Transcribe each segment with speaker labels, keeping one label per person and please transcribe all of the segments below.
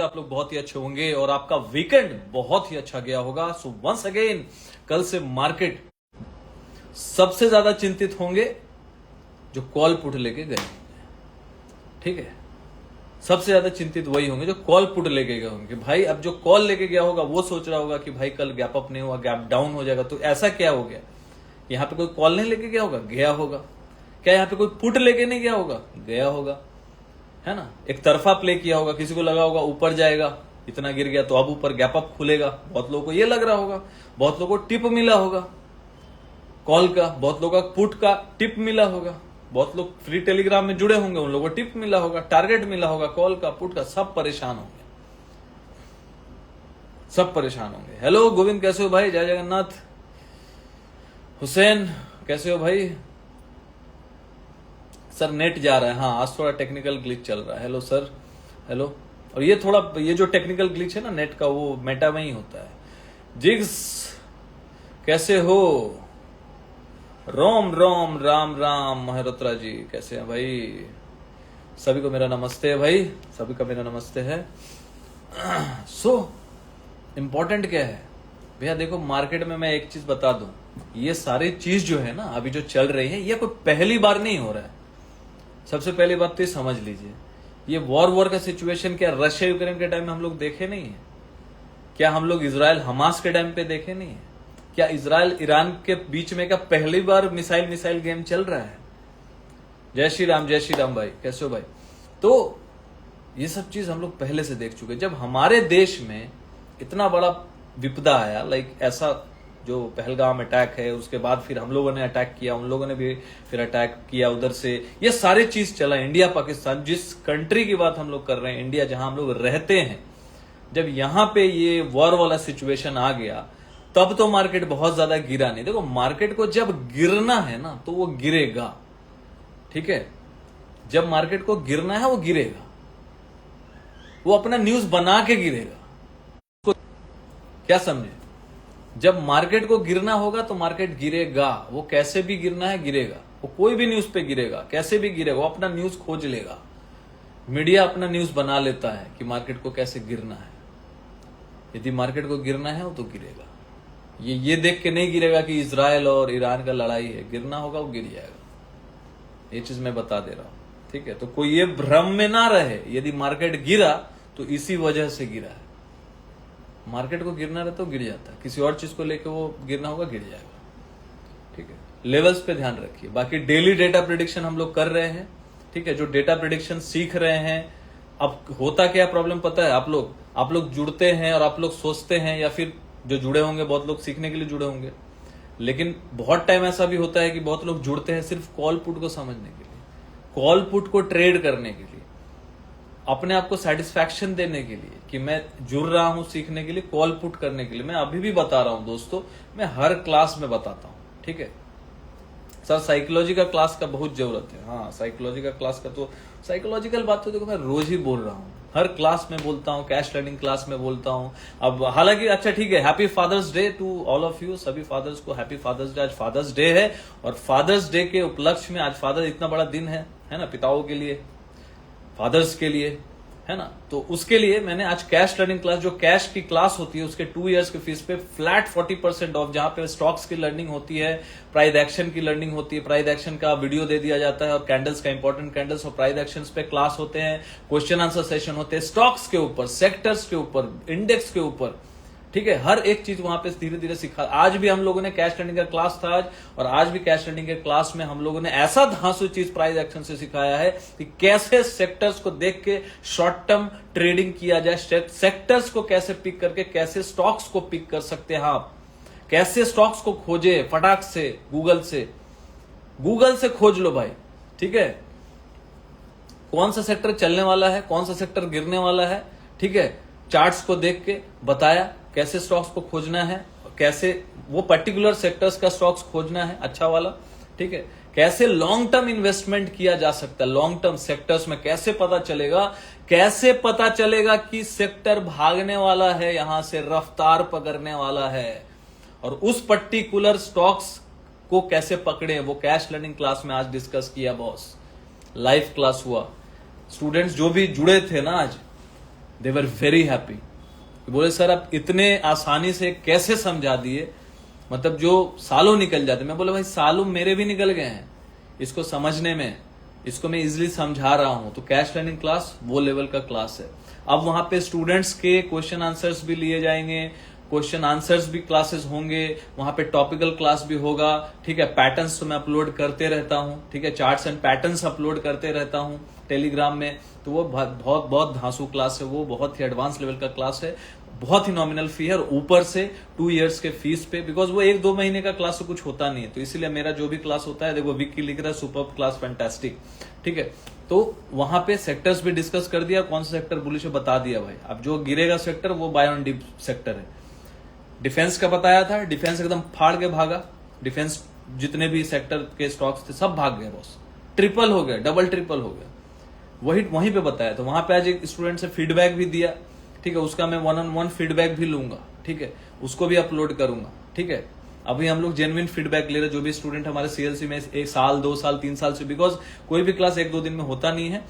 Speaker 1: करते हैं आप लोग बहुत ही अच्छे होंगे और आपका वीकेंड बहुत ही अच्छा गया होगा। सो वंस अगेन कल से मार्केट सबसे ज्यादा चिंतित होंगे जो कॉल पुट लेके गए होंगे, ठीक है। सबसे ज्यादा चिंतित वही होंगे जो कॉल पुट लेके गए होंगे। भाई अब जो कॉल लेके गया होगा वो सोच रहा होगा कि भाई कल गैप अप नहीं हुआ, गैप डाउन हो जाएगा, तो ऐसा क्या हो गया। यहां पे कोई कॉल नहीं लेके गया होगा, गया होगा। क्या यहाँ पे कोई पुट लेके नहीं गया होगा, गया होगा, है ना। एक तरफा प्ले किया होगा, किसी को लगा होगा ऊपर जाएगा, इतना गिर गया तो अब ऊपर गैप अप खुलेगा। बहुत लोगों को ये लग रहा होगा, बहुत लोगों को टिप मिला होगा कॉल का, बहुत लोगों का पुट का टिप मिला होगा, बहुत लोग फ्री टेलीग्राम में जुड़े होंगे, उन लोगों को टिप मिला होगा, टारगेट मिला होगा कॉल का, पुट का। सब परेशान होंगे, सब परेशान होंगे। हेलो गोविंद, कैसे हो भाई? जय जगन्नाथ। हुसैन कैसे हो भाई? सर नेट जा रहा है, हाँ आज थोड़ा टेक्निकल ग्लिच चल रहा है। Hello sir, hello. और ये जो टेक्निकल ग्लिच है ना नेट का, वो मेटा में ही होता है। जिग्स कैसे हो? रोम रोम राम राम महरोत्रा जी कैसे हैं भाई? सभी को मेरा नमस्ते है भाई, सभी का मेरा नमस्ते है। सो इंपॉर्टेंट क्या है भैया? देखो मार्केट में मैं एक चीज बता दूं, ये सारी चीज जो है ना अभी जो चल रही है, ये कोई पहली बार नहीं हो रहा है। सबसे पहली बात तो ये समझ लीजिए, ये वॉर का सिचुएशन क्या रशिया यूक्रेन के टाइम में हम लोग देखे नहीं है क्या? हम लोग इजराइल हमास के टाइम पे देखे नहीं है क्या? इजराइल ईरान के बीच में क्या पहली बार मिसाइल गेम चल रहा है? जय श्री राम भाई, कैसे हो भाई? तो ये सब चीज हम लोग पहले से देख चुके। जब हमारे देश में इतना बड़ा विपदा आया, लाइक ऐसा जो पहलगाम अटैक है, उसके बाद फिर हम लोगों ने अटैक किया, उन लोगों ने भी फिर अटैक किया उधर से, ये सारी चीज चला। इंडिया पाकिस्तान, जिस कंट्री की बात हम लोग कर रहे हैं, इंडिया जहां हम लोग रहते हैं, जब यहां पे ये वॉर वाला सिचुएशन आ गया तब तो मार्केट बहुत ज्यादा गिरा नहीं। देखो मार्केट को जब गिरना है ना तो वो गिरेगा, ठीक है। जब मार्केट को गिरना है वो गिरेगा, वो अपना न्यूज बना के गिरेगा। क्या समझे? जब मार्केट को गिरना होगा तो मार्केट गिरेगा, वो कैसे भी गिरना है गिरेगा, वो कोई भी न्यूज पे गिरेगा, कैसे भी गिरेगा, वो अपना न्यूज खोज लेगा। मीडिया अपना न्यूज बना लेता है कि मार्केट को कैसे गिरना है। यदि मार्केट को गिरना है तो गिरेगा। ये देख के नहीं गिरेगा कि इजराइल और ईरान का लड़ाई है, गिरना होगा वो गिर जाएगा। ये चीज मैं बता दे रहा हूं, ठीक है। तो कोई ये भ्रम में ना रहे, यदि मार्केट गिरा तो इसी वजह से गिरा है। मार्केट को गिरना रहे तो गिर जाता है, किसी और चीज को लेकर वो गिरना होगा गिर जाएगा, ठीक है। लेवल्स पे ध्यान रखिए। बाकी डेली डेटा प्रेडिक्शन हम लोग कर रहे हैं, ठीक है। जो डेटा प्रेडिक्शन सीख रहे हैं, अब होता क्या प्रॉब्लम पता है? आप लोग जुड़ते हैं और आप लोग सोचते हैं, या फिर जो जुड़े होंगे बहुत लोग सीखने के लिए जुड़े होंगे, लेकिन बहुत टाइम ऐसा भी होता है कि बहुत लोग जुड़ते हैं सिर्फ कॉल पुट को समझने के लिए, कॉल पुट को ट्रेड करने के लिए, अपने आप को सेटिस्फैक्शन देने के लिए कि मैं जुड़ रहा हूं सीखने के लिए, कॉल पुट करने के लिए। मैं अभी भी बता रहा हूं दोस्तों, मैं हर क्लास में बताता हूं, ठीक है। सर साइकोलॉजी का क्लास का बहुत जरूरत है। हाँ साइकोलॉजी का क्लास का तो, साइकोलॉजिकल बात तो देखो मैं रोज ही बोल रहा हूँ, हर क्लास में बोलता हूँ, कैश लर्निंग क्लास में बोलता हूँ। अब हालांकि अच्छा ठीक है, happy father's day to all of you, सभी फादर्स को हैप्पी फादर्स डे। आज फादर्स डे है और फादर्स डे के उपलक्ष्य में आज फादर इतना बड़ा दिन है ना, पिताओं के लिए, फादर्स के लिए, है ना। तो उसके लिए मैंने आज कैश लर्निंग क्लास, जो कैश की क्लास होती है उसके 2 इयर्स की फीस पे फ्लैट 40% ऑफ, जहां पे स्टॉक्स की लर्निंग होती है, प्राइस एक्शन की लर्निंग होती है, प्राइस एक्शन का वीडियो दे दिया जाता है और कैंडल्स का, इंपॉर्टेंट कैंडल्स और प्राइस एक्शन पे क्लास होते हैं, क्वेश्चन आंसर सेशन होते हैं, स्टॉक्स के ऊपर, सेक्टर्स के ऊपर, इंडेक्स के ऊपर, ठीक है। हर एक चीज वहां पे धीरे धीरे सिखा। आज भी हम लोगों ने कैश लर्निंग का क्लास था आज, और आज भी कैश लर्निंग के क्लास में हम लोगों ने ऐसा धांसू चीज प्राइस एक्शन से सिखाया है कि कैसे सेक्टर्स को देख के शॉर्ट टर्म ट्रेडिंग किया जाए, सेक्टर्स को कैसे पिक करके कैसे स्टॉक्स को पिक कर सकते हैं आप, कैसे स्टॉक्स को खोजे फटाक से, गूगल से खोज लो भाई, ठीक है। कौन सा सेक्टर चलने वाला है, कौन सा सेक्टर गिरने वाला है, ठीक है। चार्ट्स को देख के बताया कैसे स्टॉक्स को खोजना है, कैसे वो पर्टिकुलर सेक्टर्स का स्टॉक्स खोजना है अच्छा वाला, ठीक है। कैसे लॉन्ग टर्म इन्वेस्टमेंट किया जा सकता है, लॉन्ग टर्म सेक्टर्स में कैसे पता चलेगा कि सेक्टर भागने वाला है, यहां से रफ्तार पकड़ने वाला है, और उस पर्टिकुलर स्टॉक्स को कैसे पकड़े, वो कैश लर्निंग क्लास में आज डिस्कस किया बॉस। लाइव क्लास हुआ, स्टूडेंट्स जो भी जुड़े थे ना आज, दे वर वेरी हैप्पी। बोले सर आप इतने आसानी से कैसे समझा दिए, मतलब जो सालों निकल जाते। मैं बोला भाई सालों मेरे भी निकल गए हैं इसको समझने में, इसको मैं इजिली समझा रहा हूं। तो कैश लर्निंग क्लास वो लेवल का क्लास है। अब वहां पे स्टूडेंट्स के क्वेश्चन आंसर्स भी लिए जाएंगे, क्वेश्चन आंसर्स भी क्लासेस होंगे, वहां पे टॉपिकल क्लास भी होगा, ठीक है। पैटर्न्स तो मैं अपलोड करते रहता हूं, ठीक है, चार्ट्स एंड पैटर्न्स अपलोड करते रहता हूं टेलीग्राम में। तो वो बहुत बहुत धांसू क्लास है, वो बहुत ही एडवांस लेवल का क्लास है, बहुत ही नॉमिनल फी है, और ऊपर से 2 इयर्स के फीस पे, बिकॉज वो 1-2 महीने का क्लास तो कुछ होता नहीं है। तो इसीलिए मेरा जो भी क्लास होता है, देखो विक्की लिख रहा है सुपर क्लास फैंटास्टिक, ठीक है। तो वहां पे सेक्टर्स भी डिस्कस कर दिया, कौन सा सेक्टर बुलिश है बता दिया भाई। अब जो गिरेगा सेक्टर वो बाय ऑन डिप सेक्टर है। डिफेंस का बताया था, डिफेंस एकदम फाड़ के भागा, डिफेंस जितने भी सेक्टर के स्टॉक्स थे सब भाग गए बॉस, ट्रिपल हो गया, डबल ट्रिपल हो गया। वहीं पे बताया। तो वहां पे आज एक स्टूडेंट से फीडबैक भी दिया, ठीक है, उसका मैं 1-on-1 फीडबैक भी लूंगा, ठीक है, उसको भी अपलोड करूंगा, ठीक है। अभी हम लोग जेन्युइन फीडबैक ले रहे, जो भी स्टूडेंट हमारे सीएलसी में 1 साल 2 साल 3 साल से, बिकॉज कोई भी क्लास 1-2 दिन में होता नहीं है,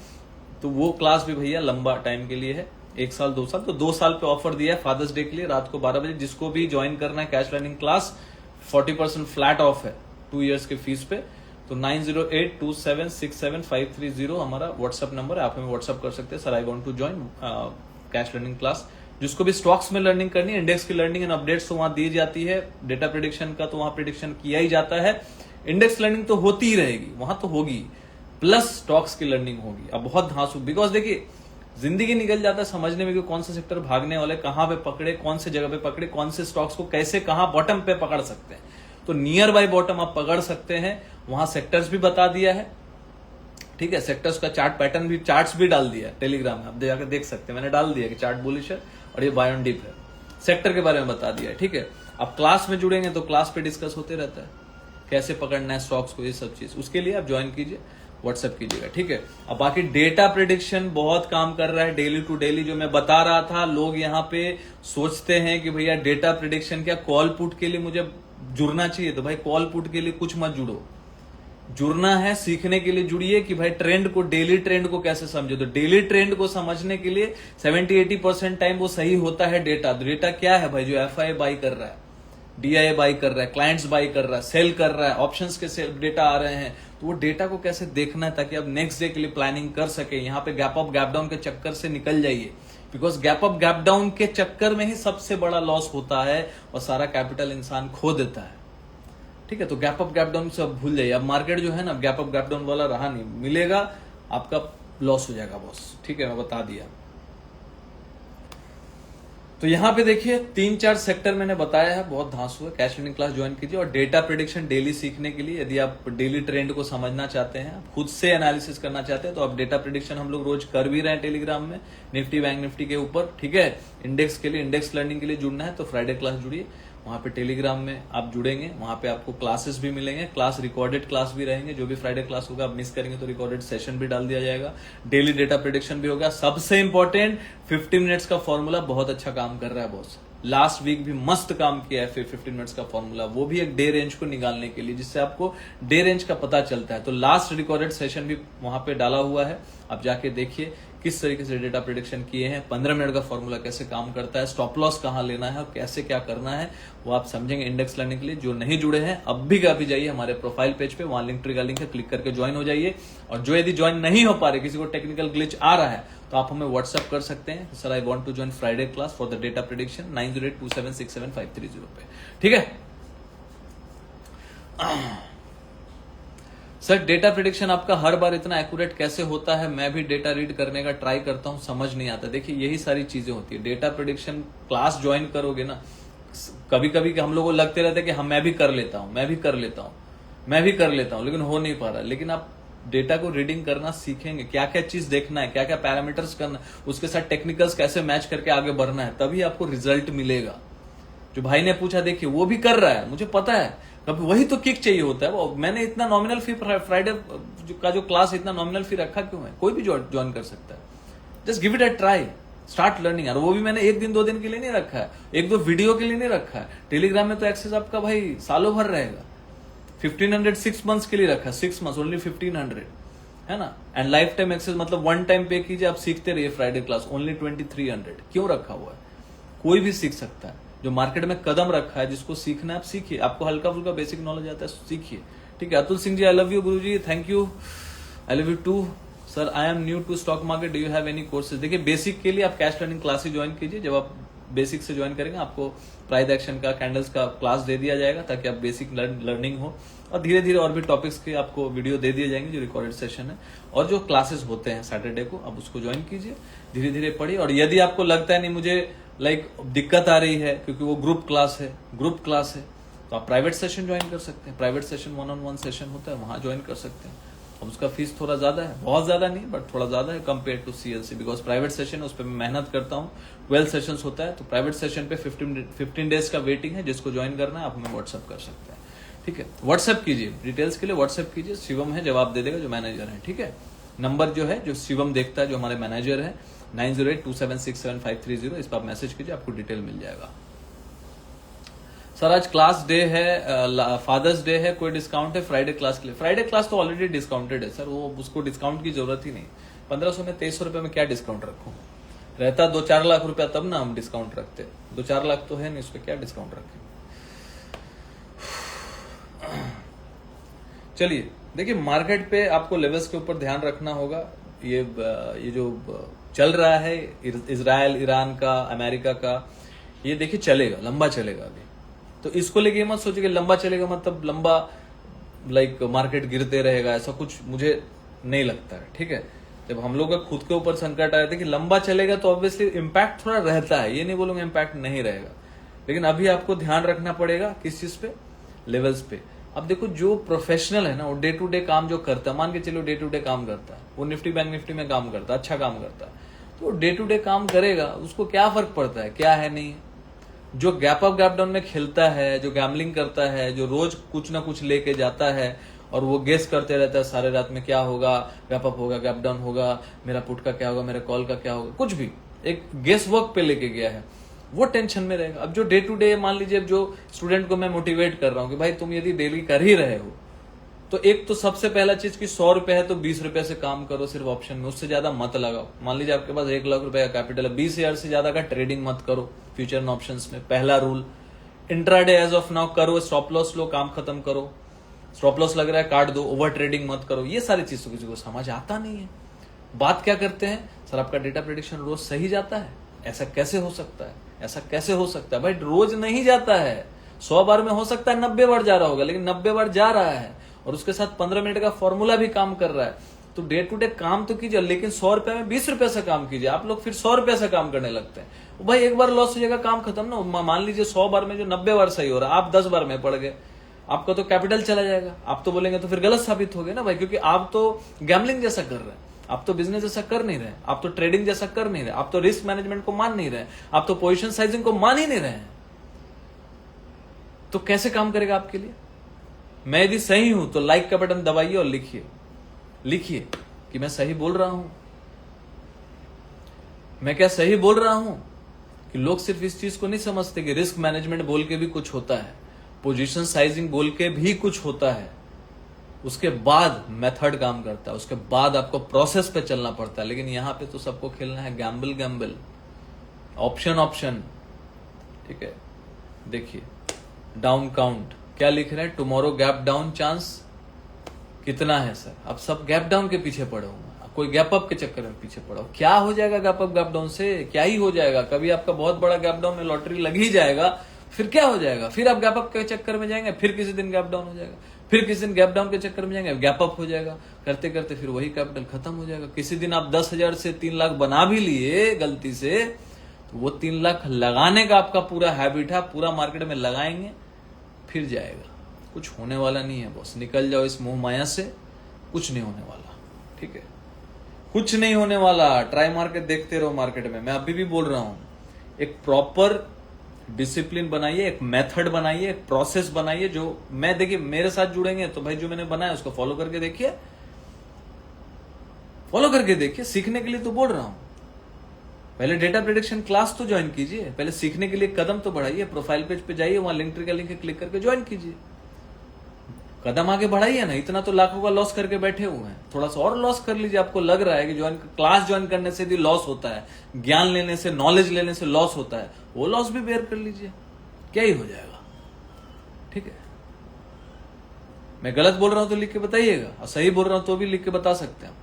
Speaker 1: तो वो क्लास भी भैया लंबा टाइम के लिए है, 1 साल 2 साल। तो 2 साल पे ऑफर दिया है फादर्स डे के लिए, रात को 12 बजे जिसको भी ज्वाइन करना है cash learning class 40% flat of है 2 इयर्स के फीस पे। तो 9082767530 हमारा व्हाट्सएप नंबर है, आप हमें व्हाट्सएप कर सकते हैं, sir I want to join cash learning class. जिसको भी स्टॉक्स में लर्निंग करनी है, इंडेक्स की लर्निंग एंड अपडेट्स तो वहां दी जाती है, डेटा प्रेडिक्शन का तो वहां प्रेडिक्शन किया ही जाता है, इंडेक्स लर्निंग तो होती ही रहेगी, वहां तो होगी, प्लस स्टॉक्स की लर्निंग होगी। अब बहुत धांसू, बिकॉज देखिए जिंदगी निकल जाता है समझने में कि कौन सा सेक्टर भागने वाले, कहां पे पकड़े, कौन से जगह पे पकड़े, कौन से स्टॉक्स को कैसे कहां बॉटम पे पकड़ सकते हैं। तो नियर बाय बॉटम आप पकड़ सकते हैं, वहां सेक्टर्स भी बता दिया है, ठीक है। सेक्टर्स का चार्ट पैटर्न भी, चार्ट्स भी डाल दिया है टेलीग्राम में, आप जाकर देख सकते हैं, मैंने डाल दिया कि चार्ट बुलिश है और ये बाय ऑन डिप है, सेक्टर के बारे में बता दिया है, ठीक है। अब क्लास में जुड़ेंगे तो क्लास पे डिस्कस होते रहता है, कैसे पकड़ना है स्टॉक्स को, ये सब चीज, उसके लिए आप ज्वाइन कीजिए, व्हाट्सएप कीजिएगा, ठीक है। अब बाकी डेटा प्रेडिक्शन बहुत काम कर रहा है, डेली टू डेली जो मैं बता रहा था। लोग यहाँ पे सोचते हैं कि भैया डेटा प्रेडिक्शन क्या कॉल पुट के लिए मुझे जुड़ना चाहिए, तो भाई कॉल पुट के लिए कुछ मत जुड़ो, जुड़ना है सीखने के लिए जुड़िए कि भाई ट्रेंड को, डेली ट्रेंड को कैसे समझे। तो डेली ट्रेंड को समझने के लिए 70-80% टाइम वो सही होता है डेटा। डेटा क्या है भाई, जो एफआई बाई कर रहा है, डीआई बाई कर रहा है, क्लाइंट्स बाई कर रहा है, सेल कर रहा है, ऑप्शंस के सेल डेटा आ रहे हैं, तो वो डेटा को कैसे देखना है ताकि आप नेक्स्ट डे के लिए प्लानिंग कर सके। यहाँ पे गैप अप गैप डाउन के चक्कर से निकल जाइए, because gap up gap down के चक्कर में ही सबसे बड़ा लॉस होता है और सारा कैपिटल इंसान खो देता है, ठीक है। तो गैप अप गैप डाउन सब भूल जाइए। अब मार्केट जो है ना गैप अप गैप डाउन वाला रहा नहीं, मिलेगा आपका लॉस हो जाएगा बॉस, ठीक है, मैं बता दिया। तो यहां पे देखिए 3-4 सेक्टर मैंने बताया है, बहुत धांसू है। कैश लर्निंग क्लास ज्वाइन कीजिए, और डेटा प्रेडिक्शन डेली सीखने के लिए, यदि आप डेली ट्रेंड को समझना चाहते हैं, आप खुद से एनालिसिस करना चाहते हैं, तो आप डेटा प्रेडिक्शन हम लोग रोज कर भी रहे हैं टेलीग्राम में, निफ्टी बैंक निफ्टी के ऊपर, ठीक है। इंडेक्स के लिए, इंडेक्स लर्निंग के लिए जुड़ना है तो फ्राइडे क्लास जुड़िए, वहां पे टेलीग्राम में आप जुड़ेंगे, वहां पे आपको क्लासेस भी मिलेंगे, क्लास रिकॉर्डेड क्लास भी रहेंगे, जो भी फ्राइडे क्लास होगा आप मिस करेंगे तो रिकॉर्डेड सेशन भी डाल दिया जाएगा, डेली डेटा प्रेडिक्शन भी होगा। सबसे इंपॉर्टेंट 50 मिनट्स का फॉर्मूला बहुत अच्छा काम कर रहा है बॉस, लास्ट वीक भी मस्त काम किया है। फिर 15 मिनट्स का फॉर्मूला, वो भी एक डे रेंज को निकालने के लिए, जिससे आपको डे रेंज का पता चलता है। तो लास्ट रिकॉर्डेड सेशन भी वहां पे डाला हुआ है, आप जाके देखिए किस तरीके से डेटा प्रेडिक्शन किए हैं, 15 मिनट का फॉर्मूला कैसे काम करता है, स्टॉप लॉस कहां लेना है और कैसे क्या करना है, वो आप समझेंगे इंडेक्स लर्निंग के लिए। जो नहीं जुड़े हैं अब भी काफी जाइए हमारे प्रोफाइल पेज पे, वहां लिंक ट्री का लिंक है, क्लिक करके ज्वाइन हो जाइए। और जो यदि ज्वाइन नहीं हो पा रहे, किसी को टेक्निकल ग्लिच आ रहा है, तो आप हमें व्हाट्सएप कर सकते हैं, sir I want to join Friday class for the data prediction 9082767530 पे, ठीक है। सर डेटा प्रेडिक्शन आपका हर बार इतना एक्यूरेट कैसे होता है, मैं भी डेटा रीड करने का ट्राई करता हूं, समझ नहीं आता। देखिए यही सारी चीजें होती है, डेटा प्रेडिक्शन क्लास ज्वाइन करोगे ना, कभी कभी हम लोगों को लगते रहते कि हम मैं भी कर लेता हूं, लेकिन हो नहीं पा रहा। लेकिन आप डेटा को रीडिंग करना सीखेंगे, क्या क्या चीज देखना है, क्या क्या पैरामीटर्स करना है, उसके साथ टेक्निकल्स कैसे मैच करके आगे बढ़ना है, तभी आपको रिजल्ट मिलेगा। जो भाई ने पूछा, देखिए वो भी कर रहा है, मुझे पता है, कभी वही तो किक चाहिए होता है। वो मैंने इतना नॉमिनल फी फ्राइडे का जो क्लास इतना नॉमिनल फी रखा क्यों है, कोई भी ज्वाइन कर सकता है, just give it a try, start learning. और वो भी मैंने 1-2 दिन के लिए नहीं रखा है, 1-2 वीडियो के लिए नहीं रखा है। टेलीग्राम में तो एक्सेस आपका भाई सालों भर रहेगा, 1500 6 मंथ्स के लिए रखा है, 6 मंथ्स ओनली 1500, है ना। एंड लाइफ टाइम एक्सेस मतलब वन टाइम पे कीजिए, आप सीखते रहिए। फ्राइडे क्लास ओनली 2300 क्यों रखा हुआ है? कोई भी सीख सकता है। जो मार्केट में कदम रखा है, जिसको सीखना है आप सीखिए। आपको हल्का फुल्का बेसिक नॉलेज आता है, सीखिए। ठीक है। Atul Singh ji, I love you guru ji, thank you, I love you too sir. I am new to stock market, do you have any courses? देखिए, बेसिक के लिए आप कैश लर्निंग क्लासेस ज्वाइन कीजिए। जब आप बेसिक से ज्वाइन करेंगे, आपको प्राइस एक्शन का, कैंडल्स का क्लास दे दिया जाएगा, ताकि आप बेसिक लर्निंग हो। और धीरे धीरे और भी टॉपिक्स के आपको वीडियो दे दिए जाएंगे, जो रिकॉर्डेड सेशन है। और जो क्लासेस होते हैं सैटरडे को, आप उसको ज्वाइन कीजिए, धीरे धीरे पढ़िए। और यदि आपको लगता है नहीं मुझे दिक्कत आ रही है, क्योंकि वो ग्रुप क्लास है, तो आप प्राइवेट सेशन ज्वाइन कर सकते हैं। प्राइवेट सेशन 1-on-1 सेशन होता है, वहां ज्वाइन कर सकते हैं। अब उसका फीस थोड़ा ज्यादा है, बहुत ज्यादा नहीं, बट थोड़ा ज्यादा है compare to CLC, because private session उस पर मैं मेहनत करता हूँ। 12 सेशंस होता है, तो प्राइवेट सेशन पे 15 डेज का वेटिंग है। जिसको ज्वाइन करना है, आप हमें व्हाट्सअप कर सकते हैं। ठीक है, व्हाट्सअप कीजिए, डिटेल्स के लिए व्हाट्सअप कीजिए। शिवम है, जवाब दे देगा, जो मैनेजर है। ठीक है, नंबर जो है, जो शिवम देखता है, जो हमारे मैनेजर है, 9082767530, इस पर आप मैसेज कीजिए, आपको डिटेल मिल जाएगा। सर आज क्लास डे है, फादर्स डे है, कोई डिस्काउंट है फ्राइडे क्लास के लिए? फ्राइडे क्लास तो ऑलरेडी डिस्काउंटेड है सर, वो उसको डिस्काउंट की जरूरत ही नहीं। 1500 में 2300 रुपए में क्या डिस्काउंट रखूं? रहता 2-4 लाख रुपया तब ना हम डिस्काउंट रखते। 2-4 लाख तो है नहीं, उस पर क्या डिस्काउंट रखें? चलिए देखिए, मार्केट पे आपको लेवल्स के ऊपर ध्यान रखना होगा। ये जो चल रहा है इजराइल ईरान का, अमेरिका का, ये देखिए चलेगा, लंबा चलेगा अभी। तो इसको लेके मत सोचिए कि लंबा चलेगा मतलब लंबा मार्केट गिरते रहेगा, ऐसा कुछ मुझे नहीं लगता है। ठीक है, जब हम लोग का खुद के ऊपर संकट आए थे कि लंबा चलेगा, तो ऑब्वियसली इम्पैक्ट थोड़ा रहता है, ये नहीं बोलूंगा इम्पैक्ट नहीं रहेगा। लेकिन अभी आपको ध्यान रखना पड़ेगा किस चीज पे? लेवल्स पे। अब देखो, जो प्रोफेशनल है ना, वो डे टू डे काम जो करता है, मान के चलो डे टू डे काम करता है, वो निफ्टी बैंक निफ्टी में काम करता है, अच्छा काम करता है, तो डे टू डे काम करेगा, उसको क्या फर्क पड़ता है क्या है नहीं। जो गैप अप गैप डाउन में खेलता है, जो गैम्बलिंग करता है, जो रोज कुछ ना कुछ लेके जाता है और वो गेस करते रहता है सारे रात में, क्या होगा, गैप अप होगा, गैप डाउन होगा, मेरा पुट का क्या होगा, मेरे कॉल का क्या होगा, कुछ भी एक गेस वर्क पे लेके गया है, वो टेंशन में रहेगा। अब जो डे टू डे, मान लीजिए, अब जो स्टूडेंट को मैं मोटिवेट कर रहा हूँ कि भाई तुम यदि डेली कर ही रहे हो, तो एक तो सबसे पहला चीज कि 100 रुपए है तो 20 रुपए से काम करो सिर्फ ऑप्शन में, उससे ज्यादा मत लगाओ। मान लीजिए आपके पास 1 लाख रुपए का कैपिटल है, 20,000 से ज्यादा का ट्रेडिंग मत करो फ्यूचर एंड ऑप्शंस में। पहला rule. Intraday as of now करो, स्टॉप लॉस लो, काम खत्म करो। स्टॉप लॉस लग रहा है काट दो, ओवर ट्रेडिंग मत करो। ये सारी चीज तो किसी को समझ आता नहीं है। बात क्या करते हैं, सर आपका डेटा प्रेडिक्शन रोज सही जाता है, ऐसा कैसे हो सकता है, ऐसा कैसे हो सकता है? भाई रोज नहीं जाता है, 100 बार में हो सकता है 90 बार जा रहा होगा, लेकिन 90 बार जा रहा है और उसके साथ 15 मिनट का फॉर्मूला भी काम कर रहा है। तो डे टू डे काम तो कीजिए, लेकिन 100 रुपए में 20 रुपए से काम कीजिए। आप लोग फिर 100 रुपए से काम करने लगते हैं। भाई एक बार लॉस हो जाएगा, काम खत्म ना। मान लीजिए 100 बार में जो 90 बार सही हो रहा है, आप 10 बार में पड़ गए, आपका तो कैपिटल चला जाएगा। आप तो बोलेंगे तो फिर गलत साबित हो गए ना भाई, क्योंकि आप तो गैम्बलिंग जैसा कर रहे हैं, आप तो बिजनेस जैसा कर नहीं रहे, आप तो ट्रेडिंग जैसा कर नहीं रहे, आप तो रिस्क मैनेजमेंट को मान नहीं रहे, आप तो पोजीशन साइजिंग को मान ही नहीं रहे हैं। तो कैसे काम करेगा आपके लिए? मैं यदि सही हूं तो लाइक का बटन दबाइए और लिखिए कि मैं सही बोल रहा हूं। मैं क्या सही बोल रहा हूं? कि लोग सिर्फ इस चीज को नहीं समझते कि रिस्क मैनेजमेंट बोल के भी कुछ होता है, पोजीशन साइजिंग बोल के भी कुछ होता है, उसके बाद मेथड काम करता है, उसके बाद आपको प्रोसेस पे चलना पड़ता है। लेकिन यहां पे तो सबको खेलना है गैम्बल, ऑप्शन। ठीक है, देखिए डाउन काउंट क्या लिख रहा है, टुमारो गैप डाउन चांस कितना है सर? अब सब गैप डाउन के पीछे पड़े हो, कोई गैप अप के चक्कर में पीछे पड़ा हो। क्या हो जाएगा गैप अप गैप डाउन से? क्या ही हो जाएगा? कभी आपका बहुत बड़ा गैप डाउन में लॉटरी लग ही जाएगा, फिर क्या हो जाएगा? फिर आप गैप अप के चक्कर में जाएंगे, फिर किसी दिन गैप डाउन हो जाएगा, फिर किसी दिन गैप डाउन के चक्कर में जाएंगे, गैप अप हो जाएगा, करते करते फिर वही कैपिटल खत्म हो जाएगा। किसी दिन आप 10,000 से 3 लाख बना भी लिए गलती से, तो वो 3 लाख लगाने का आपका पूरा हैबिट है, पूरा मार्केट में लगाएंगे, फिर जाएगा। कुछ होने वाला नहीं है बॉस, निकल जाओ इस मोह माया से, कुछ नहीं होने वाला। ठीक है, कुछ नहीं होने वाला। ट्राई मार्केट देखते रहो मार्केट में। मैं अभी भी बोल रहा हूं, एक प्रॉपर डिसिप्लिन बनाइए, एक मेथड बनाइए, एक प्रोसेस बनाइए। जो मैं देखिए मेरे साथ जुड़ेंगे तो भाई जो मैंने बनाया उसको फॉलो करके देखिए, सीखने के लिए तो बोल रहा हूं। पहले डेटा प्रेडिक्शन क्लास तो ज्वाइन कीजिए, पहले सीखने के लिए कदम तो बढ़ाइए। प्रोफाइल पेज पे जाइए, वहां लिंक ट्री का लिंक क्लिक करके ज्वाइन कीजिए। कदम आगे बढ़ाइए ना, इतना तो लाखों का लॉस करके बैठे हुए हैं, थोड़ा सा और लॉस कर लीजिए। आपको लग रहा है कि क्लास ज्वाइन करने से भी लॉस होता है, ज्ञान लेने से, नॉलेज लेने से लॉस होता है, वो लॉस भी बेयर कर लीजिए, क्या ही हो जाएगा। ठीक है, मैं गलत बोल रहा हूं तो लिख के बताइएगा, और सही बोल रहा हूं तो भी लिख के बता सकते हैं।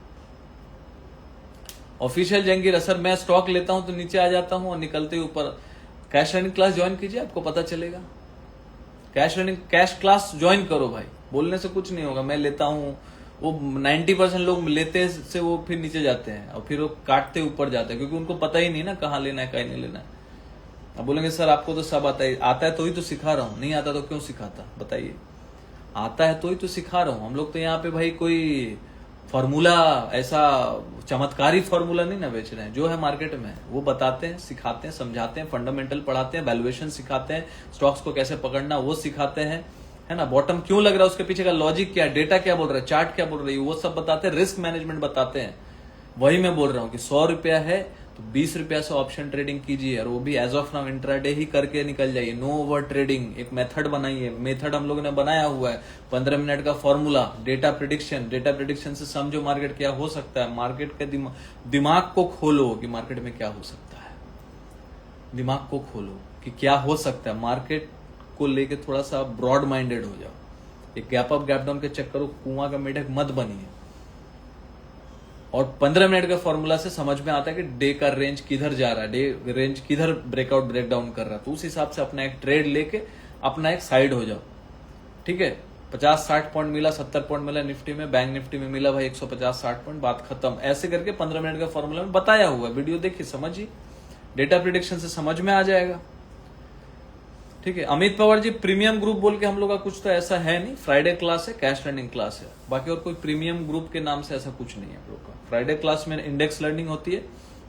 Speaker 1: ऑफिशियल जंगीर, सर मैं स्टॉक लेता हूं तो नीचे आ जाता हूं और निकलते ही ऊपर। कैश रनिंग क्लास ज्वाइन कीजिए, आपको पता चलेगा। कैश क्लास ज्वाइन करो भाई, बोलने से कुछ नहीं होगा। मैं लेता हूं, वो 90% लोग लेते से वो फिर नीचे जाते हैं और फिर वो काटते ऊपर जाते हैं, क्योंकि उनको पता ही नहीं ना कहाँ लेना है, कहीं नहीं लेना है। अब बोलेंगे सर आपको तो सब आता है तो ही तो सिखा रहा हूं। नहीं आता तो क्यों सिखाता, बताइए। आता है तो ही तो सिखा रहा हूं। हम लोग तो यहाँ पे भाई कोई फॉर्मूला, ऐसा चमत्कारी फॉर्मूला नहीं ना बेच रहे हैं। जो है मार्केट में वो बताते हैं, सिखाते हैं, समझाते हैं, फंडामेंटल पढ़ाते हैं, वैल्यूएशन सिखाते हैं, स्टॉक्स को कैसे पकड़ना वो सिखाते हैं, है ना। बॉटम क्यों लग रहा है, उसके पीछे का लॉजिक क्या, डेटा क्या बोल रहा है, चार्ट क्या बोल रही है, वो सब बताते हैं, रिस्क मैनेजमेंट बताते हैं। वही मैं बोल रहा हूँ कि 100 रुपया है तो 20 रुपया से ऑप्शन ट्रेडिंग कीजिए, और वो भी एज ऑफ नाउ इंट्राडे ही करके निकल जाइए। नो ओवर ट्रेडिंग, एक मेथड बनाइए। मेथड हम लोगों ने बनाया हुआ है, 15 मिनट का फॉर्मूला, डेटा प्रिडिक्शन से समझो मार्केट क्या हो सकता है। मार्केट के दिमाग को खोलो कि मार्केट में क्या हो सकता है, दिमाग को खोलो कि क्या हो सकता है। मार्केट को लेके थोड़ा सा ब्रॉड माइंडेड हो जाओ। एक गैप अप गैप डाउन के चक्कर, कुआं का मेढक मत बनिए। और 15 मिनट का फॉर्मूला से समझ में आता है कि डे का रेंज किधर जा रहा है, डे रेंज किधर ब्रेकआउट ब्रेकडाउन कर रहा है, तो उस हिसाब से अपना एक ट्रेड लेके अपना एक साइड हो जाओ। ठीक है, 50-60 पॉइंट मिला, 70 पॉइंट मिला निफ्टी में, बैंक निफ्टी में मिला भाई 150-60 पॉइंट, बात खत्म। ऐसे करके 15 मिनट का फॉर्मूला में बताया हुआ, वीडियो देखिए, समझिए, डेटा प्रिडिक्शन से समझ में आ जाएगा। ठीक है, अमित पवार जी, प्रीमियम ग्रुप बोल के हम लोग का कुछ तो ऐसा है नहीं। फ्राइडे क्लास है, कैश लर्निंग क्लास है, बाकी और कोई प्रीमियम ग्रुप के नाम से ऐसा कुछ नहीं है हम लोग का। फ्राइडे क्लास में इंडेक्स लर्निंग होती है,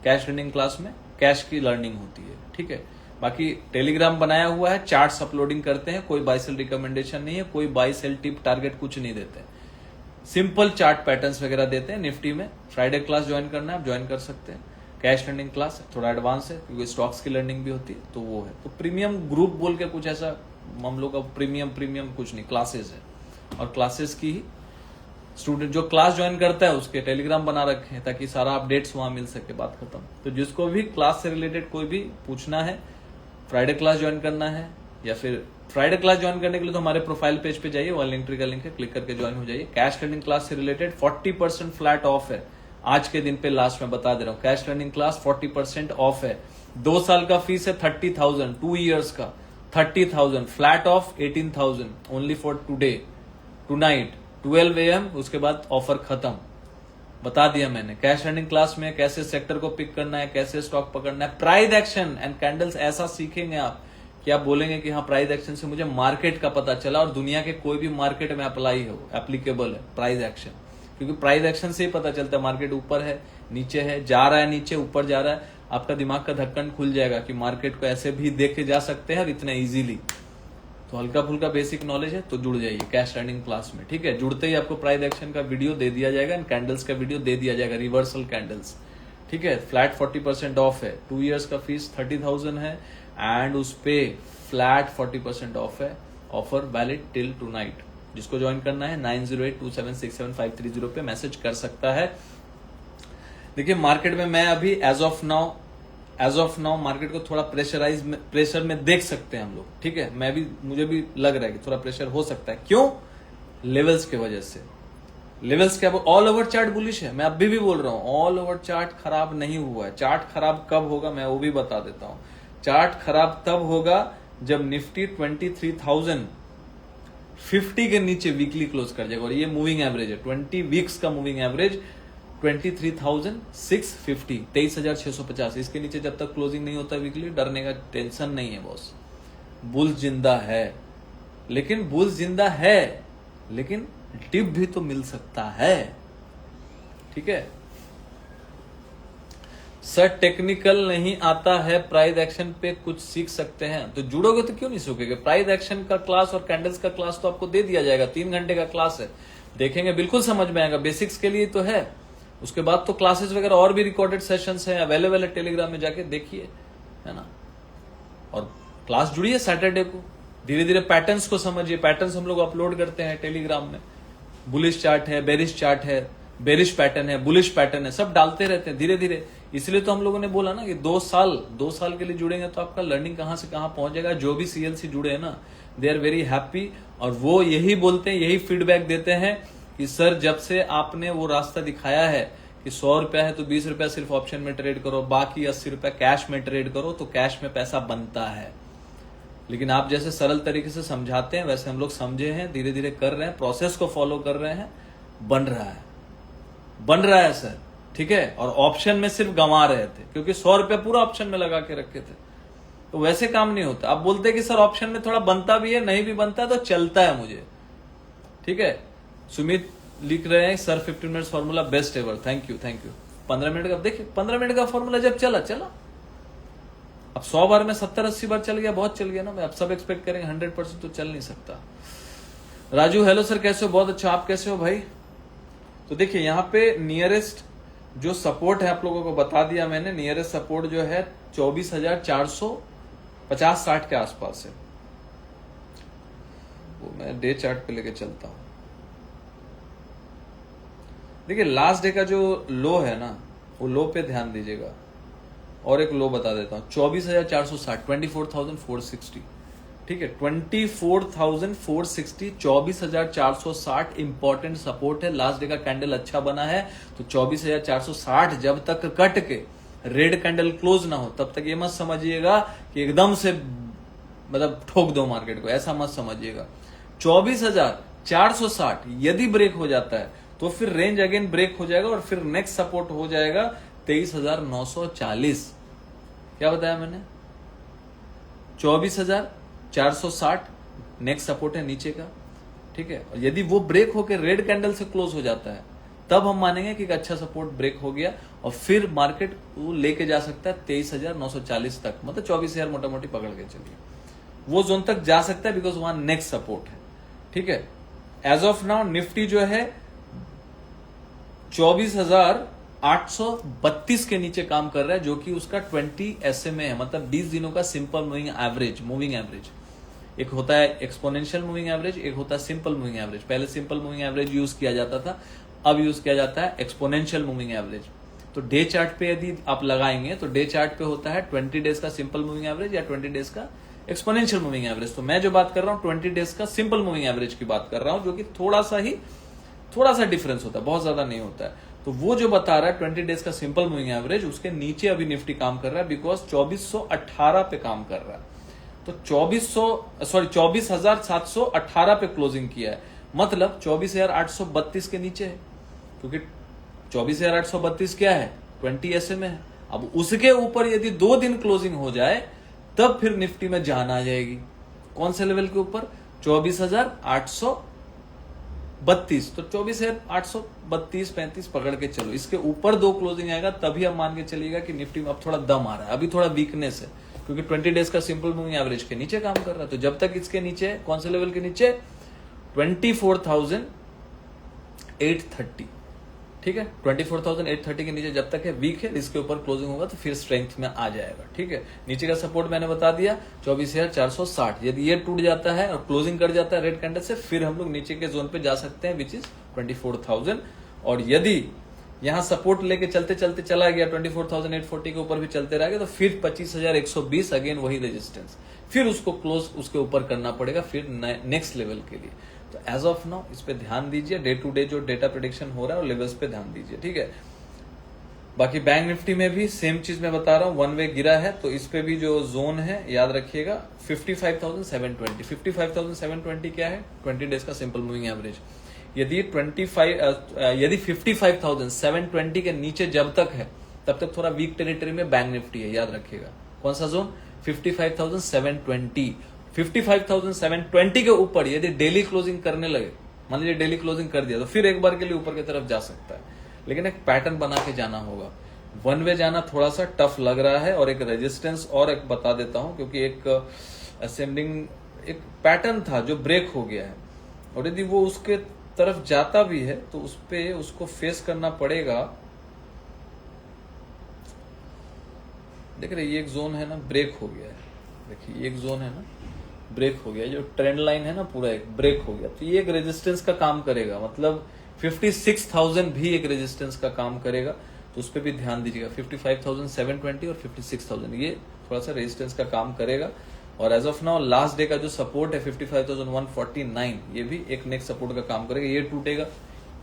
Speaker 1: कैश लर्निंग क्लास में कैश की लर्निंग होती है। ठीक है, बाकी टेलीग्राम बनाया हुआ है, चार्ट्स अपलोडिंग करते हैं, कोई बाई सेल रिकमेंडेशन नहीं है, कोई बाई सेल टिप टारगेट कुछ नहीं देते, सिंपल चार्ट पैटर्न्स वगैरह देते हैं निफ्टी में। फ्राइडे क्लास ज्वाइन करना है आप ज्वाइन कर सकते हैं। कैश लर्निंग क्लास थोड़ा एडवांस है, क्योंकि स्टॉक्स की लर्निंग भी होती है, तो वो है। तो प्रीमियम ग्रुप बोल के कुछ ऐसा हम लोग का प्रीमियम कुछ नहीं, क्लासेस है। और क्लासेस की ही स्टूडेंट जो क्लास ज्वाइन करता है उसके टेलीग्राम बना रखे हैं, ताकि सारा अपडेट्स वहां मिल सके, बात खत्म। तो जिसको भी क्लास से रिलेटेड कोई भी पूछना है, फ्राइडे क्लास ज्वाइन करना है, या फिर फ्राइडे क्लास ज्वाइन करने के लिए तो हमारे प्रोफाइल पेज पे जाइए, वहां लिंक ट्री का लिंक है, क्लिक करके ज्वाइन हो जाइए। कैश लर्निंग क्लास से रिलेटेड 40% फ्लैट ऑफ है, आज के दिन पे लास्ट में बता दे रहा हूं। कैश लर्निंग क्लास 40% ऑफ है। 2 साल का फीस है 30,000, 2 इयर्स का 30,000, flat of 18,000 only for today, tonight 12 AM, उसके बाद ऑफर खत्म। बता दिया मैंने। कैश लर्निंग क्लास में कैसे सेक्टर को पिक करना है, कैसे स्टॉक पकड़ना है, प्राइस एक्शन एंड कैंडल्स ऐसा सीखेंगे आप कि आप बोलेंगे कि हाँ, प्राइस एक्शन से मुझे मार्केट का पता चला, और दुनिया के कोई भी मार्केट में अप्लाई हो, एप्लीकेबल है प्राइस एक्शन। क्योंकि प्राइस एक्शन से ही पता चलता है मार्केट ऊपर है, नीचे है, जा रहा है नीचे, ऊपर जा रहा है। आपका दिमाग का ढक्कन खुल जाएगा कि मार्केट को ऐसे भी देखे जा सकते हैं और इतना इजीली। तो हल्का फुल्का बेसिक नॉलेज है तो जुड़ जाइए कैश लर्निंग क्लास में। ठीक है, जुड़ते ही आपको प्राइस एक्शन का वीडियो दे दिया जाएगा, एंड कैंडल्स का वीडियो दे दिया जाएगा, रिवर्सल कैंडल्स। ठीक है, फ्लैट 40% ऑफ है, 2 इयर्स का फीस 30,000 है, एंड उस पे फ्लैट 40% ऑफ है। Offer valid till tonight. जिसको ज्वाइन करना है 9082767530 पे मैसेज कर सकता है। देखिए, मार्केट में मैं अभी एज ऑफ नाउ मार्केट को थोड़ा प्रेशर में देख सकते हैं हम लोग। ठीक है, मुझे भी लग रहा है कि थोड़ा प्रेशर हो सकता है। क्यों? लेवल्स के वजह से। लेवल्स क्या, ऑल ओवर चार्ट बुलिश है, मैं अभी भी बोल रहा हूं, ऑल ओवर चार्ट खराब नहीं हुआ है। चार्ट खराब कब होगा मैं वो भी बता देता हूं। चार्ट खराब तब होगा जब निफ्टी 23,050 के नीचे वीकली क्लोज कर जाएगा, और ये मूविंग एवरेज है, 20 वीक्स का मूविंग एवरेज 23,650, 23,650। इसके नीचे जब तक क्लोजिंग नहीं होता वीकली, डरने का टेंशन नहीं है बॉस। बुल्स जिंदा है, लेकिन टिप भी तो मिल सकता है। ठीक है सर, टेक्निकल नहीं आता है, प्राइस एक्शन पे कुछ सीख सकते हैं। तो जुड़ोगे तो क्यों नहीं सीखोगे? प्राइस एक्शन का क्लास और कैंडल्स का क्लास तो आपको दे दिया जाएगा, 3 घंटे का क्लास है, देखेंगे बिल्कुल समझ में आएगा। बेसिक्स के लिए तो है, उसके बाद तो क्लासेस वगैरह और भी रिकॉर्डेड सेशंस हैं, अवेलेबल है, टेलीग्राम में जाके देखिए, है ना। और क्लास जुड़िए सैटरडे को, धीरे धीरे पैटर्न्स को समझिए। पैटर्न्स हम लोग अपलोड करते हैं टेलीग्राम में। बुलिश चार्ट है, बेरिश चार्ट है, बेरिश पैटर्न है, बुलिश पैटर्न है, सब डालते रहते हैं धीरे धीरे। इसलिए तो हम लोगों ने बोला ना कि 2 साल के लिए जुड़ेंगे तो आपका लर्निंग कहां से कहां पहुंच जाएगा। जो भी सीएलसी जुड़े हैं ना, दे आर वेरी हैप्पी, और वो यही बोलते हैं, यही फीडबैक देते हैं कि सर जब से आपने वो रास्ता दिखाया है कि 100 रुपया है तो 20 रुपया सिर्फ ऑप्शन में ट्रेड करो, बाकी 80 रुपया कैश में ट्रेड करो, तो कैश में पैसा बनता है। लेकिन आप जैसे सरल तरीके से समझाते हैं वैसे हम लोग समझे हैं, धीरे धीरे कर रहे हैं, प्रोसेस को फॉलो कर रहे हैं, बन रहा है सर, ठीक है। और ऑप्शन में सिर्फ गंवा रहे थे क्योंकि 100 रुपया पूरा ऑप्शन में लगा के रखे थे, तो वैसे काम नहीं होता। आप बोलते कि सर ऑप्शन में थोड़ा बनता भी है, नहीं भी बनता तो चलता है मुझे, ठीक है। सुमित लिख रहे हैं sir 15 minutes formula best ever, thank you 15 minute का, देखिए 15 मिनट का फॉर्मूला जब चला अब 100 बार में 70-80 बार चल गया, बहुत चल गया ना। अब सब एक्सपेक्ट करेंगे 100% तो चल नहीं सकता। राजू हेलो सर कैसे हो, बहुत अच्छा, आप कैसे हो भाई। तो देखिए यहाँ पे नियरेस्ट जो सपोर्ट है आप लोगों को बता दिया मैंने। नियरेस्ट सपोर्ट जो है 24,450-60 के आसपास है। वो मैं डे चार्ट पे लेके चलता हूं। देखिए लास्ट डे का जो लो है ना, वो लो पे ध्यान दीजिएगा। और एक लो बता देता हूं, 24,460, 24,460, ठीक है। 24,460, 24,460 इंपॉर्टेंट सपोर्ट है। लास्ट डे का कैंडल अच्छा बना है तो 24,460 जब तक कट के रेड कैंडल क्लोज ना हो तब तक ये मत समझिएगा कि एकदम से मतलब ठोक दो मार्केट को, ऐसा मत समझिएगा। 24,460 यदि ब्रेक हो जाता है तो फिर रेंज अगेन ब्रेक हो जाएगा और फिर नेक्स्ट सपोर्ट हो जाएगा 23,940। क्या बताया मैंने, 24,460 नेक्स्ट सपोर्ट है नीचे का, ठीक है। और यदि वो ब्रेक होकर रेड कैंडल से क्लोज हो जाता है तब हम मानेंगे कि एक अच्छा सपोर्ट ब्रेक हो गया और फिर मार्केट वो लेके जा सकता है 23,940 तक, मतलब 24,000 मोटा मोटी पकड़ के चलिए, वो जोन तक जा सकता है बिकॉज वहां नेक्स्ट सपोर्ट है, ठीक है। एज ऑफ नाउ निफ्टी जो है 24,832 के नीचे काम कर रहा है, जो कि उसका 20 SMA है, मतलब 20 दिनों का सिंपल मूविंग एवरेज। एक होता है एक्सपोनेंशियल मूविंग एवरेज, एक होता है सिंपल मूविंग एवरेज। पहले सिंपल मूविंग एवरेज यूज किया जाता था, अब यूज किया जाता है एक्सपोनेंशियल मूविंग एवरेज। तो डे चार्ट पे यदि आप लगाएंगे तो डे चार्ट पे होता है 20 डेज का सिंपल मूविंग एवरेज या 20 डेज का एक्सपोनेंशियल मूविंग एवरेज। तो मैं जो बात कर रहा हूं 20 डेज का सिंपल मूविंग एवरेज की बात कर रहा हूं, जो कि थोड़ा सा डिफरेंस होता है, बहुत ज्यादा नहीं होता है। तो वो जो बता रहा है 20 डेज का सिंपल मूविंग एवरेज, उसके नीचे अभी निफ्टी काम कर रहा है बिकॉज 2418 पे काम कर रहा है। तो 24,718 पे क्लोजिंग किया है, मतलब 24,832 के नीचे है, क्योंकि 24,832 क्या है, 20 SMA है। अब उसके ऊपर यदि 2 दिन क्लोजिंग हो जाए तब फिर निफ्टी में जान आ जाएगी। कौन से लेवल के ऊपर, 24,832। तो 24,832-35 पकड़ के चलो, इसके ऊपर 2 क्लोजिंग आएगा तभी आप मान के चलिएगा कि निफ्टी में अब थोड़ा दम आ रहा है। अभी थोड़ा वीकनेस है क्योंकि 20 डेज का सिंपल मूविंग एवरेज के नीचे काम कर रहा है। तो जब तक इसके नीचे, कौन से लेवल के नीचे, 24,830, ठीक है। 24,830 के नीचे जब तक है, वीक है, इसके ऊपर क्लोजिंग होगा तो फिर स्ट्रेंथ में आ जाएगा, ठीक है। नीचे का सपोर्ट मैंने बता दिया 24,460, यदि ये टूट जाता है और क्लोजिंग कर जाता है रेड कैंडल से, फिर हम लोग नीचे के जोन पे जा सकते हैं विच इज 24,000। और यदि यहां सपोर्ट लेके चलते चलते चला गया 24,840 के ऊपर भी चलते रह गया तो फिर 25,120 अगेन वही रेजिस्टेंस, फिर उसको क्लोज उसके ऊपर करना पड़ेगा फिर नेक्स्ट लेवल के लिए। तो एज ऑफ नाउ इस पे ध्यान दीजिए, डे टू डे जो डेटा प्रेडिक्शन हो रहा है और लेवल्स पे ध्यान दीजिए, ठीक है। बाकी बैंक निफ्टी में भी सेम चीज मैं बता रहा हूं, 1 वे गिरा है तो इस पे भी जो जोन है याद रखिएगा 55,720। 55,720 क्या है, 20 डेज का सिंपल मूविंग एवरेज। यदि 55,720 के नीचे जब तक है तब तक थोड़ा वीक टेरिटरी में बैंक निफ्टी है, याद रखिएगा। कौन सा जोन, 55,720। 55,720 के ऊपर यदि डेली क्लोजिंग करने लगे, मान लीजिए डेली क्लोजिंग कर दिया, तो फिर एक बार के लिए ऊपर की तरफ जा सकता है, लेकिन एक पैटर्न बना के जाना होगा। 1 वे जाना थोड़ा सा टफ लग रहा है। और एक रेजिस्टेंस और एक बता देता हूं, क्योंकि एक असेंडिंग एक पैटर्न था जो ब्रेक हो गया है, और यदि वो उसके तरफ जाता भी है तो उस पे उसको फेस करना पड़ेगा। देख रहे, ये एक जोन है ना, ब्रेक हो गया है, देखिए ये एक जोन है ना, ब्रेक हो गया, जो ट्रेंड लाइन है ना पूरा एक ब्रेक हो गया, तो ये एक रेजिस्टेंस का काम करेगा, मतलब 56,000 भी एक रेजिस्टेंस का काम करेगा, तो उस पर भी ध्यान दीजिएगा। 55,720 और 56,000 ये थोड़ा सा रेजिस्टेंस का काम करेगा। और as of now last day का जो सपोर्ट है 55,149, ये भी एक नेक्स्ट सपोर्ट का काम करेगा। ये टूटेगा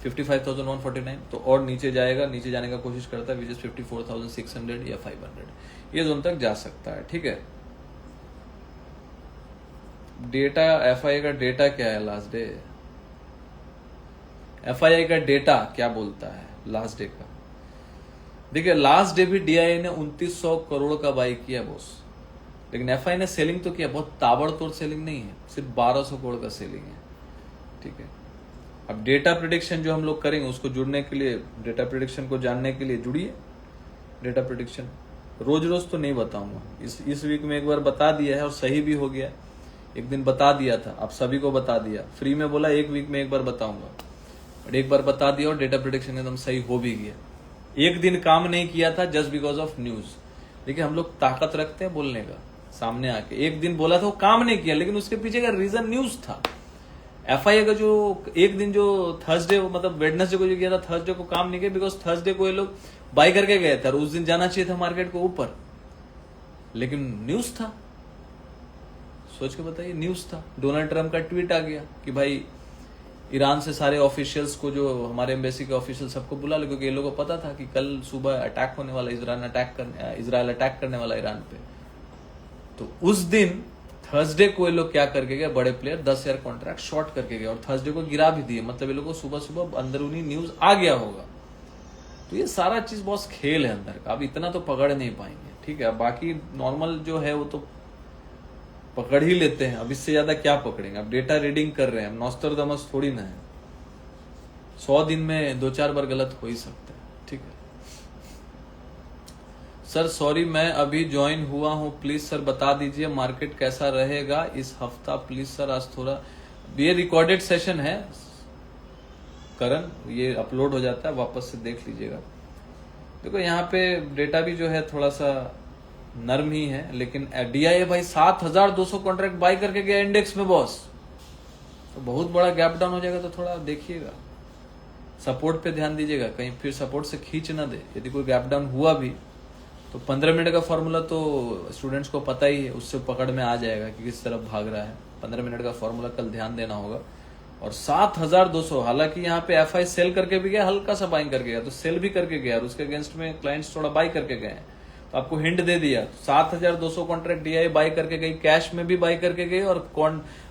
Speaker 1: 55,149 तो और नीचे जाएगा, नीचे जाने का कोशिश करता है, विच इज 54,600 या 500, ये जोन तक जा सकता है। ठीक है, डेटा एफआईआई का डेटा क्या है लास्ट डे, एफआईआई का डेटा क्या बोलता है लास्ट डे का? देखिए लास्ट डे भी डीआईआई ने 2900 करोड़ का बाई किया बॉस, लेकिन एफआई ने सेलिंग तो किया, बहुत ताबड़तोड़ सेलिंग नहीं है, सिर्फ 1200 करोड़ का सेलिंग है। ठीक है, अब डेटा प्रिडिक्शन जो हम लोग करेंगे उसको जुड़ने के लिए, डेटा प्रिडिक्शन को जानने के लिए जुड़िए। डेटा प्रिडिक्शन रोज रोज तो नहीं बताऊंगा, इस वीक में एक बार बता दिया है और सही भी हो गया। एक दिन बता दिया था, आप सभी को बता दिया, फ्री में बोला एक वीक में एक बार बताऊंगा, और एक बार बता दिया और डेटा प्रिडिक्शन एकदम सही हो भी गया। एक दिन काम नहीं किया था जस्ट बिकॉज ऑफ न्यूज। देखिए हम लोग ताकत रखते हैं बोलने का, सामने आके एक दिन बोला था वो काम नहीं किया, लेकिन उसके पीछे का रीजन न्यूज था। एफआईआई का जो एक दिन जो थर्सडे मतलब वेडनेसडे को जो किया था, थर्सडे को काम नहीं किया बिकॉज थर्सडे को ये लोग बाई करके गए थे और उस दिन जाना चाहिए था मार्केट को ऊपर, लेकिन न्यूज था। सोच के बताइए, न्यूज था। डोनाल्ड ट्रंप का ट्वीट आ गया कि भाई ईरान से सारे ऑफिशियल्स को, जो हमारे एम्बेसी के ऑफिशियल सबको बुला लो, क्योंकि ये लोगों को पता था कि कल सुबह अटैक होने वाला, इजराइल अटैक करने वाला ईरान पे। तो उस दिन थर्सडे को ये लोग क्या करके गए, बड़े प्लेयर 10,000 कॉन्ट्रैक्ट शॉर्ट करके गए और थर्सडे को गिरा भी दिए, मतलब ये लोगों को सुबह सुबह अंदरूनी न्यूज आ गया होगा। तो ये सारा चीज बहुत खेल है अंदर का, अब इतना तो पकड़ नहीं पाएंगे। ठीक है, बाकी नॉर्मल जो है वो तो पकड़ ही लेते हैं, अब इससे ज्यादा क्या पकड़ेंगे। अब डेटा रीडिंग कर रहे हैं, अब नॉस्टरडामस थोड़ी ना है, 100 दिन में 2-4 बार गलत हो ही सकता है। ठीक है सर, सॉरी मैं अभी ज्वाइन हुआ हूं, प्लीज सर बता दीजिए मार्केट कैसा रहेगा इस हफ्ता प्लीज सर। आज थोड़ा ये रिकॉर्डेड सेशन है करण, ये अपलोड हो जाता है, वापस से देख लीजिएगा। देखो यहाँ पे डेटा भी जो है थोड़ा सा नर्म ही है, लेकिन डीआईए भाई 7,200 कॉन्ट्रैक्ट बाई करके गया इंडेक्स में बॉस, तो बहुत बड़ा गैप डाउन हो जाएगा, तो थोड़ा देखिएगा, सपोर्ट पे ध्यान दीजिएगा, कहीं फिर सपोर्ट से खींच ना दे। यदि कोई गैप डाउन हुआ भी तो 15 मिनट का फॉर्मूला तो स्टूडेंट्स को पता ही है, उससे पकड़ में आ जाएगा कि किस तरफ भाग रहा है। 15 मिनट का फॉर्मूला कल ध्यान देना होगा। और 7,200, हालांकि यहाँ पे एफआई सेल करके भी गया, हल्का सा बाइंग करके गया, तो सेल भी करके गया और उसके अगेंस्ट में क्लाइंट्स थोड़ा बाई करके गए, तो आपको हिंट दे दिया। 7,200 कॉन्ट्रैक्ट डीआई बाई करके गई, कैश में भी बाई करके गई और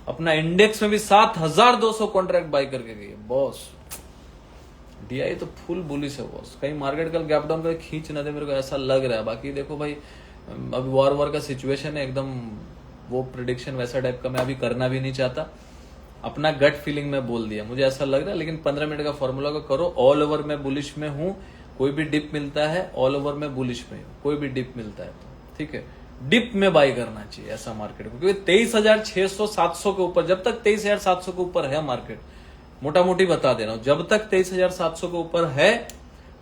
Speaker 1: अपना इंडेक्स में भी 7,200 कॉन्ट्रैक्ट बाई करके गई बॉस। डीआई तो फुल बुलिश है बॉस, कहीं मार्केट कल गैप डाउन करके खींच ना दे, मेरे को ऐसा लग रहा है। बाकी देखो भाई, अभी वॉर का सिचुएशन है एकदम, वो प्रिडिक्शन वैसा टाइप का मैं अभी करना भी नहीं चाहता, अपना गट फीलिंग में बोल दिया, मुझे ऐसा लग रहा है। लेकिन 15 मिनट का फॉर्मूला को करो, ऑल ओवर में बुलिश में हूं, कोई भी डिप मिलता है ऑल ओवर में बुलिश में, कोई भी डिप मिलता है तो ठीक है, डिप में बाई करना चाहिए ऐसा मार्केट को, क्योंकि 23,600-700 के ऊपर, जब तक 23,700 के ऊपर है मार्केट, मोटा मोटी बता दे रहा हूं, जब तक 23,700 के ऊपर है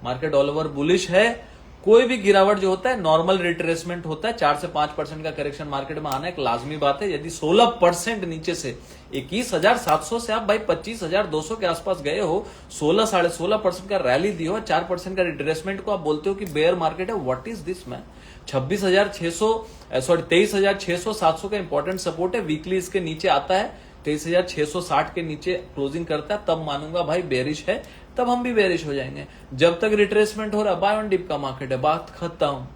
Speaker 1: मार्केट ऑल ओवर बुलिश है। कोई भी गिरावट जो होता है नॉर्मल रिट्रेसमेंट होता है, 4 से 5% का करेक्शन मार्केट में आना एक लाजमी बात है। यदि 16% नीचे से 21,700 से आप भाई 25,200 के आसपास गए हो, 16-16.5% का रैली दिए हो, 4% का रिट्रेसमेंट को आप बोलते हो कि बेयर मार्केट है, व्हाट इज दिस मैन। 23,600-700 का इंपॉर्टेंट सपोर्ट है, वीकली इसके नीचे आता है, 23,660 के नीचे क्लोजिंग करता है, तब मानूंगा भाई बेरिश है, तब हम भी बेरिश हो जाएंगे। जब तक रिट्रेसमेंट हो रहा है, बाय ऑन डिप का मार्केट है, बात खत्म।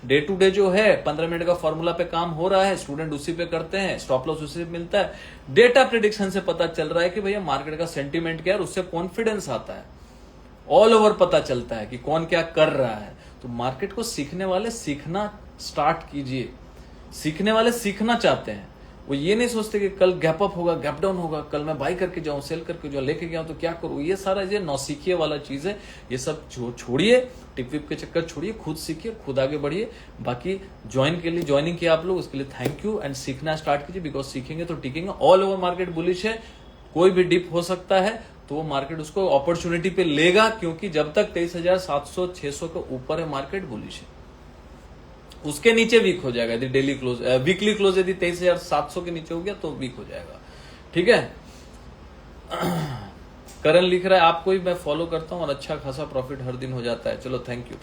Speaker 1: डे टू डे जो है 15 मिनट का फॉर्मूला पे काम हो रहा है, स्टूडेंट उसी पे करते हैं, स्टॉप लॉस उसी पे मिलता है। डेटा प्रिडिक्शन से पता चल रहा है कि भैया मार्केट का सेंटीमेंट क्या है, उससे कॉन्फिडेंस आता है, ऑल ओवर पता चलता है कि कौन क्या कर रहा है। तो मार्केट को सीखने वाले सीखना स्टार्ट कीजिए, सीखने वाले सीखना चाहते हैं, वो ये नहीं सोचते कि कल गैप अप होगा, गैप डाउन होगा, कल मैं बाई करके जाऊं, सेल करके जाऊं, लेके गया तो क्या करूं। ये सारा ये नौसीखिए वाला चीज है, ये सब छोड़िए, टिप विप के चक्कर छोड़िए, खुद सीखिए, खुद आगे बढ़िए। बाकी ज्वाइनिंग किया आप लोग, उसके लिए थैंक यू, एंड सीखना स्टार्ट कीजिए, बिकॉज सीखेंगे तो टिकेंगे। ऑल ओवर मार्केट बुलिश है, कोई भी डिप हो सकता है, तो वो मार्केट उसको अपॉर्चुनिटी पे लेगा, क्योंकि जब तक 23,700-600 के ऊपर है मार्केट बुलिश है। उसके नीचे वीक हो जाएगा। यदि डेली क्लोज वीकली क्लोज यदि 23,700 के नीचे हो गया तो वीक हो जाएगा। ठीक है। करण लिख रहा है आपको ही मैं फॉलो करता हूं और अच्छा खासा प्रॉफिट हर दिन हो जाता है। चलो थैंक यू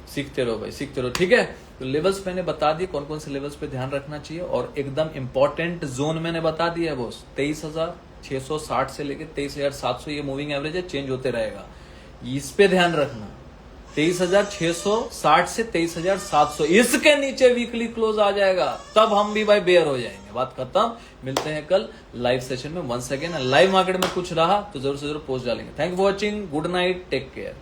Speaker 1: सीखते रहो भाई, सीखते रहो। ठीक है। तो लेवल्स मैंने बता दिए कौन कौन से लेवल्स पे ध्यान रखना चाहिए, और एकदम इंपॉर्टेंट जोन मैंने बता दिया है बॉस। 23,660 से लेके 23,700 ये मूविंग एवरेज है, चेंज होते रहेगा, इस पे ध्यान रखना। 23,660 से 23,700 इसके नीचे वीकली क्लोज आ जाएगा, तब हम भी भाई बेयर हो जाएंगे। बात खत्म। मिलते हैं कल लाइव सेशन में। वंस अगेन लाइव मार्केट में कुछ रहा तो जरूर से जरूर पोस्ट डालेंगे। Thank you for watching. Good night, take care.